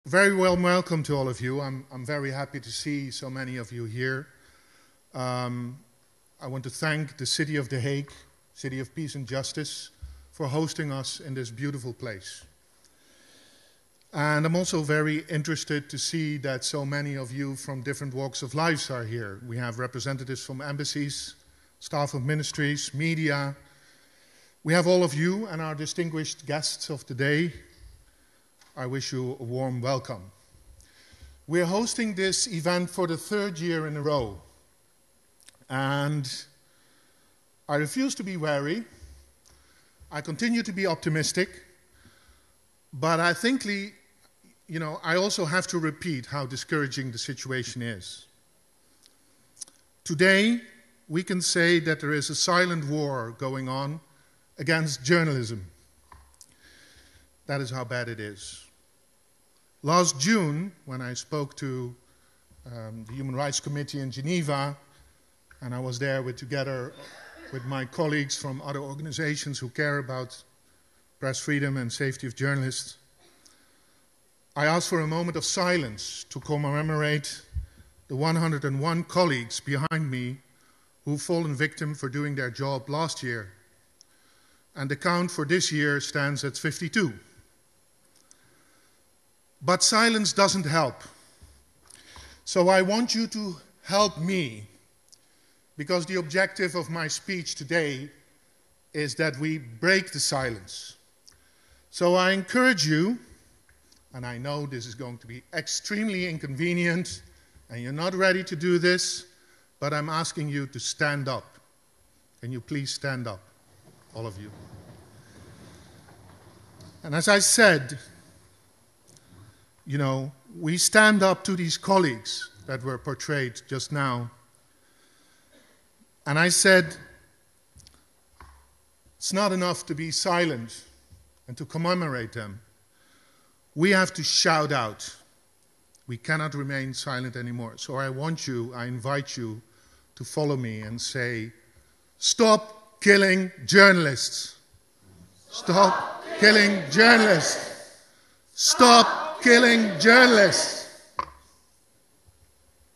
Very well welcome to all of you. I'm very happy to see so many of you here. I want to thank the City of The Hague, City of Peace and Justice, for hosting us in this beautiful place. And I'm also very interested to see that so many of you from different walks of life are here. We have representatives from embassies, staff of ministries, media. We have all of you and our distinguished guests of today. I wish you a warm welcome. We're hosting this event for the third year in a row. And I refuse to be wary. I continue to be optimistic. But I think, I also have to repeat how discouraging the situation is. Today, we can say that there is a silent war going on against journalism. That is how bad it is. Last June, when I spoke to the Human Rights Committee in Geneva, and I was there together with my colleagues from other organizations who care about press freedom and safety of journalists, I asked for a moment of silence to commemorate the 101 colleagues behind me who've fallen victim for doing their job last year. And the count for this year stands at 52. But silence doesn't help. So I want you to help me, because the objective of my speech today is that we break the silence. So I encourage you, and I know this is going to be extremely inconvenient, and you're not ready to do this, but I'm asking you to stand up. Can you please stand up, all of you? And as I said, we stand up to these colleagues that were portrayed just now. And I said, it's not enough to be silent and to commemorate them. We have to shout out. We cannot remain silent anymore. So I invite you to follow me and say, stop killing journalists. Stop killing journalists. Stop killing journalists.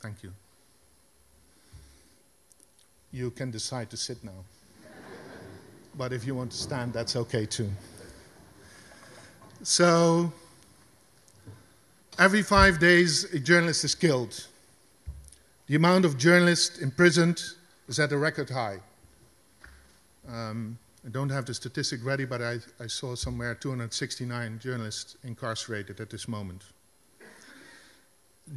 Thank you. You can decide to sit now. But if you want to stand, that's okay too. So, every 5 days, a journalist is killed. The amount of journalists imprisoned is at a record high. I don't have the statistic ready, but I saw somewhere 269 journalists incarcerated at this moment.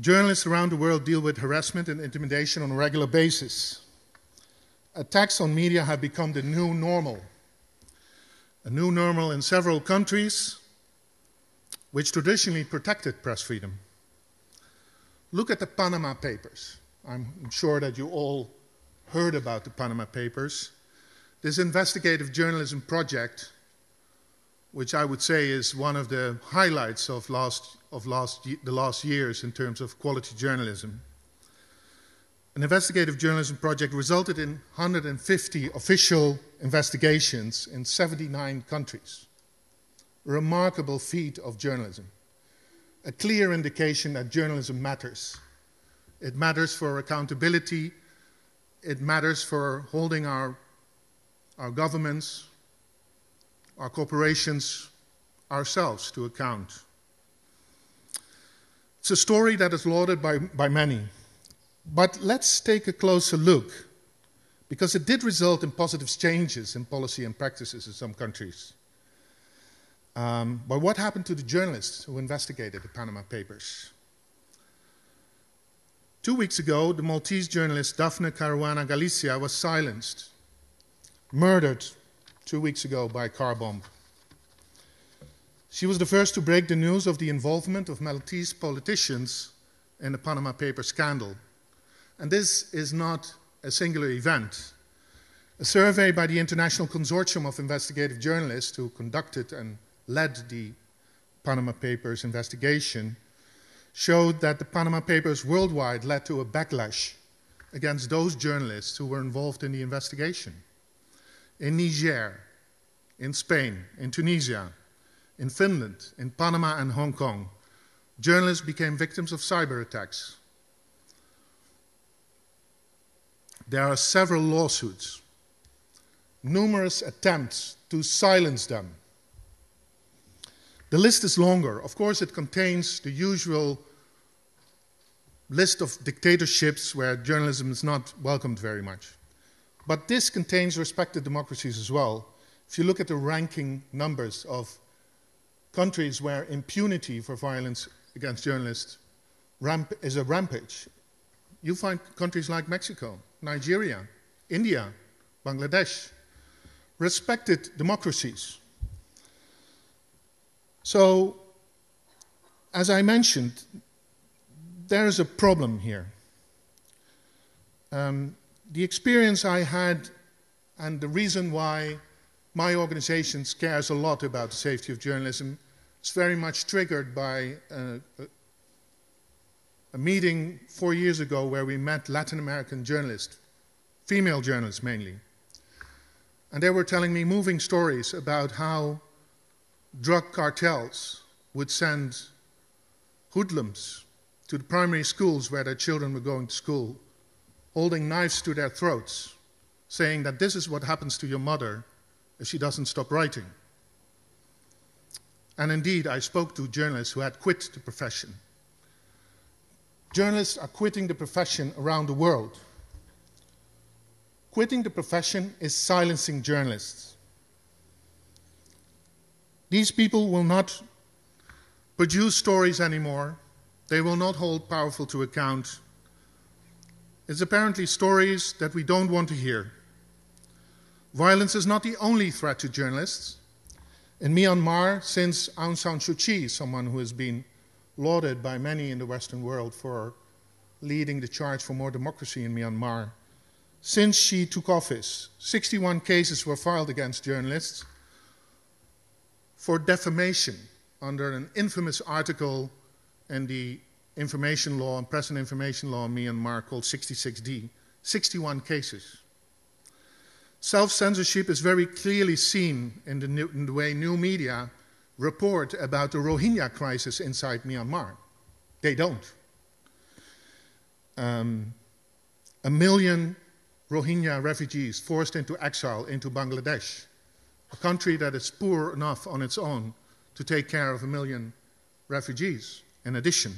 Journalists around the world deal with harassment and intimidation on a regular basis. Attacks on media have become the new normal. A new normal in several countries, which traditionally protected press freedom. Look at the Panama Papers. I'm sure that you all heard about the Panama Papers. This investigative journalism project, which I would say is one of the highlights of the last years in terms of quality journalism. An investigative journalism project resulted in 150 official investigations in 79 countries. A remarkable feat of journalism. A clear indication that journalism matters. It matters for accountability. It matters for holding our governments, our corporations, ourselves to account. It's a story that is lauded by many. But let's take a closer look, because it did result in positive changes in policy and practices in some countries. But what happened to the journalists who investigated the Panama Papers? 2 weeks ago, the Maltese journalist Daphne Caruana Galizia was silenced, murdered 2 weeks ago by a car bomb. She was the first to break the news of the involvement of Maltese politicians in the Panama Papers scandal. And this is not a singular event. A survey by the International Consortium of Investigative Journalists, who conducted and led the Panama Papers investigation, showed that the Panama Papers worldwide led to a backlash against those journalists who were involved in the investigation. In Niger, in Spain, in Tunisia, in Finland, in Panama and Hong Kong, journalists became victims of cyber attacks. There are several lawsuits, numerous attempts to silence them. The list is longer. Of course, it contains the usual list of dictatorships where journalism is not welcomed very much. But this contains respected democracies as well. If you look at the ranking numbers of countries where impunity for violence against journalists is a rampage, you find countries like Mexico, Nigeria, India, Bangladesh, respected democracies. So, as I mentioned, there is a problem here. The experience I had and the reason why my organization cares a lot about the safety of journalism is very much triggered by a meeting 4 years ago where we met Latin American journalists, female journalists mainly. And they were telling me moving stories about how drug cartels would send hoodlums to the primary schools where their children were going to school, holding knives to their throats, saying that this is what happens to your mother if she doesn't stop writing. And indeed, I spoke to journalists who had quit the profession. Journalists are quitting the profession around the world. Quitting the profession is silencing journalists. These people will not produce stories anymore. They will not hold powerful to account. It's apparently stories that we don't want to hear. Violence is not the only threat to journalists. In Myanmar, since Aung San Suu Kyi, someone who has been lauded by many in the Western world for leading the charge for more democracy in Myanmar, since she took office, 61 cases were filed against journalists for defamation under an infamous article in the information law and press and information law in Myanmar called 66D. 61 cases. Self-censorship is very clearly seen in the way new media report about the Rohingya crisis inside Myanmar. They don't. 1 million Rohingya refugees forced into exile into Bangladesh, a country that is poor enough on its own to take care of 1 million refugees in addition.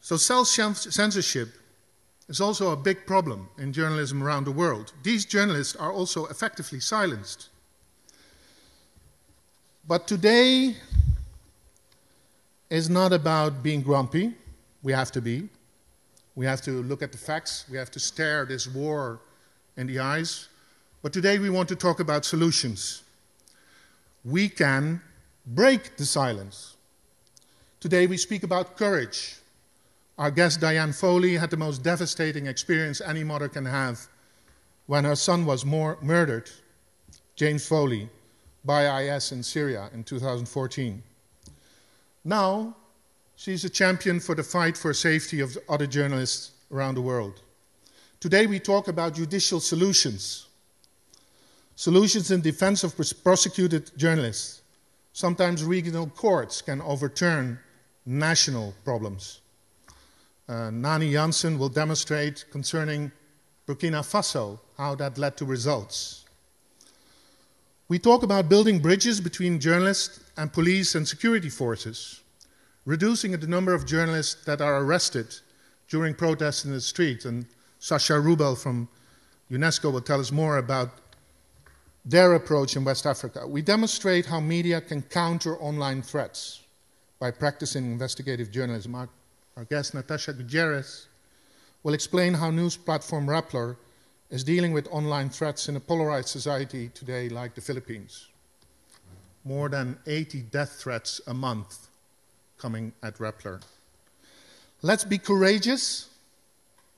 So self-censorship is also a big problem in journalism around the world. These journalists are also effectively silenced. But today is not about being grumpy. We have to be. We have to look at the facts. We have to stare this war in the eyes. But today we want to talk about solutions. We can break the silence. Today we speak about courage. Our guest Diane Foley had the most devastating experience any mother can have when her son was murdered, James Foley, by IS in Syria in 2014. Now, she's a champion for the fight for safety of other journalists around the world. Today we talk about judicial solutions. Solutions in defense of prosecuted journalists. Sometimes regional courts can overturn national problems. Nani Janssen will demonstrate concerning Burkina Faso how that led to results. We talk about building bridges between journalists and police and security forces, reducing the number of journalists that are arrested during protests in the street. And Sasha Rubel from UNESCO will tell us more about their approach in West Africa. We demonstrate how media can counter online threats by practicing investigative journalism. Our guest, Natasha Gutierrez, will explain how news platform Rappler is dealing with online threats in a polarized society today like the Philippines. More than 80 death threats a month coming at Rappler. Let's be courageous,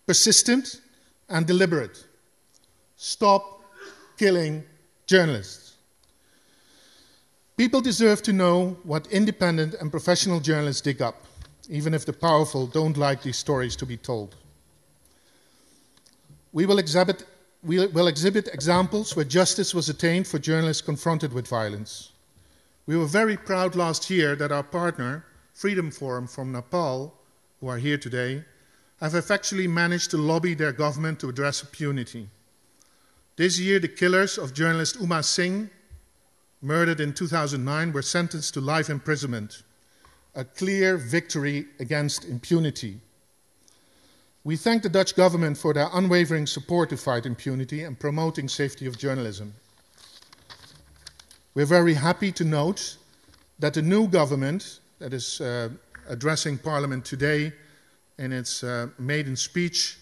persistent, and deliberate. Stop killing journalists. People deserve to know what independent and professional journalists dig up, even if the powerful don't like these stories to be told. We will exhibit examples where justice was attained for journalists confronted with violence. We were very proud last year that our partner, Freedom Forum from Nepal, who are here today, have effectually managed to lobby their government to address impunity. This year, the killers of journalist Uma Singh, murdered in 2009, were sentenced to life imprisonment, a clear victory against impunity. We thank the Dutch government for their unwavering support to fight impunity and promoting safety of journalism. We're very happy to note that the new government that is addressing Parliament today in its maiden speech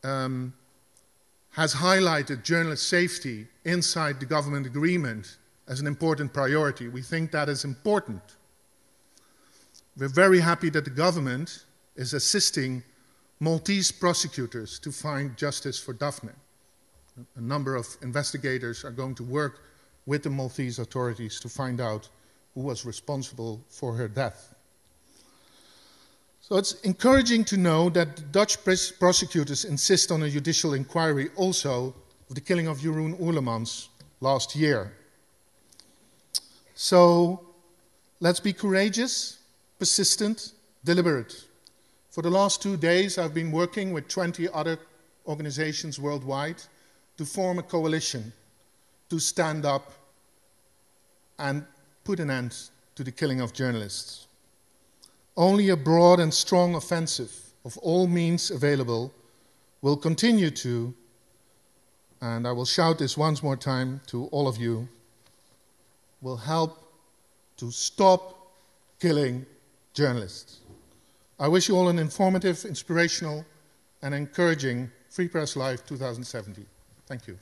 has highlighted journalist safety inside the government agreement as an important priority. We think that is important. We're very happy that the government is assisting Maltese prosecutors to find justice for Daphne. A number of investigators are going to work with the Maltese authorities to find out who was responsible for her death. So it's encouraging to know that the Dutch prosecutors insist on a judicial inquiry also of the killing of Jeroen Willems last year. So let's be courageous, persistent, deliberate. For the last 2 days, I've been working with 20 other organizations worldwide to form a coalition to stand up and put an end to the killing of journalists. Only a broad and strong offensive of all means available will continue to, and I will shout this once more time to all of you, will help to stop killing journalists. I wish you all an informative, inspirational, and encouraging Free Press Live 2017. Thank you.